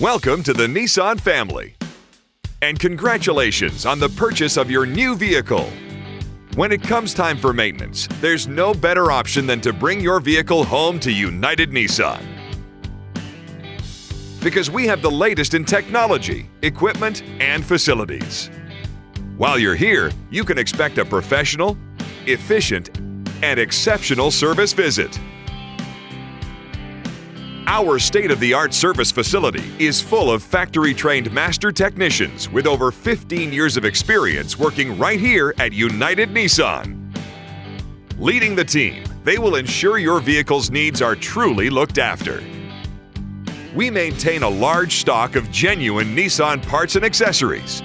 Welcome to the Nissan family. And congratulations on the purchase of your new vehicle. When it comes time for maintenance, there's no better option than to bring your vehicle home to United Nissan. Because we have the latest in technology, equipment, and facilities. While you're here, you can expect a professional, efficient, and exceptional service visit. Our state-of-the-art service facility is full of factory-trained master technicians with over 15 years of experience working right here at United Nissan. Leading the team, they will ensure your vehicle's needs are truly looked after. We maintain a large stock of genuine Nissan parts and accessories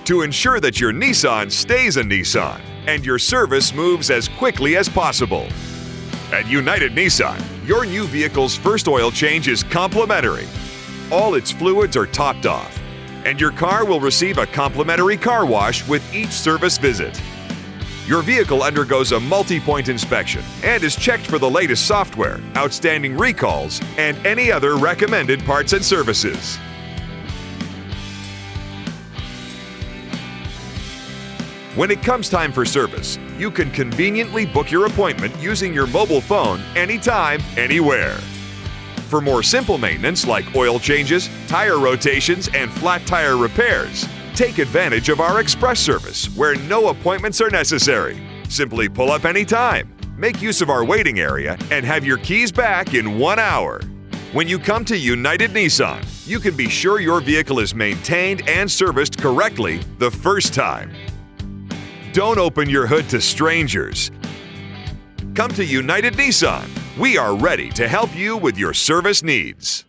to ensure that your Nissan stays a Nissan and your service moves as quickly as possible. At United Nissan, your new vehicle's first oil change is complimentary. All its fluids are topped off, and your car will receive a complimentary car wash with each service visit. Your vehicle undergoes a multi-point inspection and is checked for the latest software, outstanding recalls, and any other recommended parts and services. When it comes time for service, you can conveniently book your appointment using your mobile phone anytime, anywhere. For more simple maintenance like oil changes, tire rotations, and flat tire repairs, take advantage of our express service where no appointments are necessary. Simply pull up anytime, make use of our waiting area, and have your keys back in 1 hour. When you come to United Nissan, you can be sure your vehicle is maintained and serviced correctly the first time. Don't open your hood to strangers. Come to United Nissan. We are ready to help you with your service needs.